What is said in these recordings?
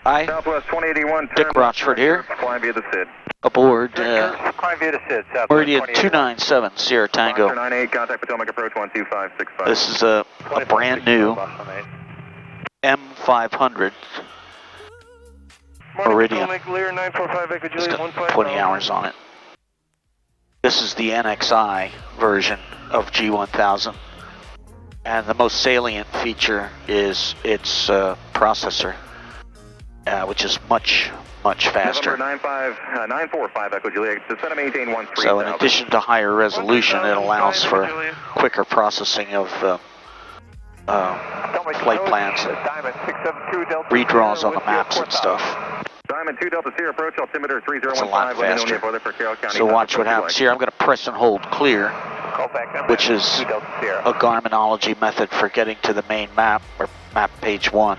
Hi, Southwest 2081. Dick Rochford here, Flying via the SID. aboard Flying via the SID. Southwest Meridian 297 Sierra Tango. Monster 98, contact Potomac approach 12565. This is a brand new M500 Meridian. It's got 20 hours on it. This is the NXI version of G1000. And the most salient feature is its processor, which is much faster. November 945 Echo Juliet. Descend and maintain 13,000. So in addition to higher resolution, it allows for quicker processing of flight plans and redraws on the maps and stuff. Diamond 2 Delta Sierra approach altimeter 3015. It's a lot faster. So watch what happens here. I'm going to press and hold clear, which is a Garminology method for getting to the main map, or map page 1.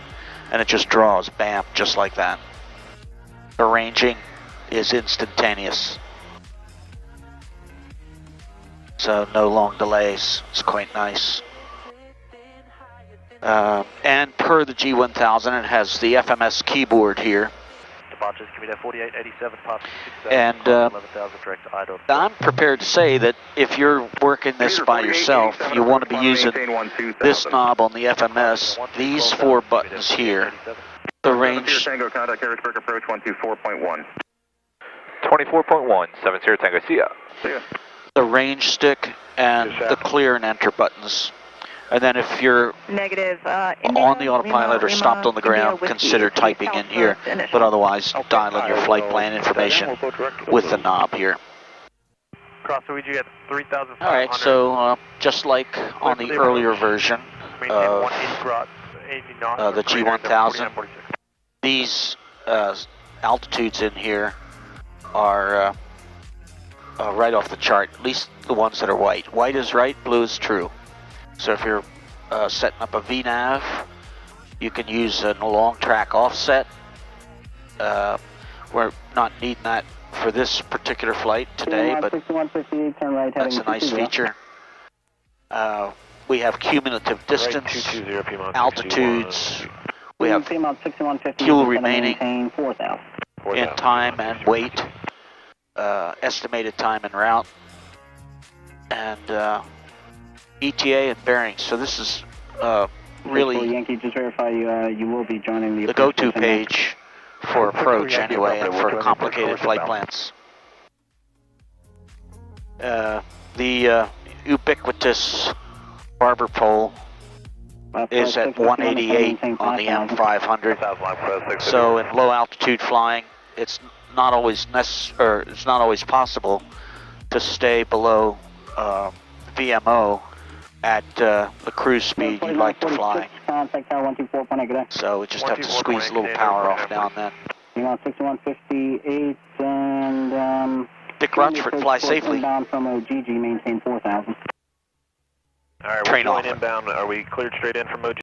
And it just draws, bam, just like that. Arranging is instantaneous. So no long delays. It's quite nice. And per the G1000, it has the FMS keyboard here. And I'm prepared to say that if you're working this by yourself, you want to be using this knob on the FMS, these 4 buttons here. The range. Tango contact Harrisburg approach 124.1. 24.1, 70 Tango, see ya. The range stick and the clear and enter buttons. And then if you're on the autopilot or stopped on the ground, consider typing in here, but otherwise dial in your flight plan information with the knob here. Alright, so just like on the earlier version of the G1000, these altitudes in here are right off the chart, at least the ones that are white. White is right, blue is true. So if you're setting up a VNAV, you can use a long track offset. We're not needing that for this particular flight today, but that's a nice feature. We have cumulative distance, altitudes, we have fuel remaining in time and weight, estimated time en route, and ETA and bearings. So this is really Yankee, just verify you will be joining the go-to page for approach anyway, and for complicated flight plans. The ubiquitous barber pole is at 188 on the M500. So in low altitude flying, it's not always it's not always possible to stay below VMO at the cruise speed you'd like to fly. So we just have to squeeze a little power off now and then. 6158 and Dick Rochford, fly safely. Inbound from OGG, maintain 4000. Alright, we're going inbound. Are we cleared straight in from OGG?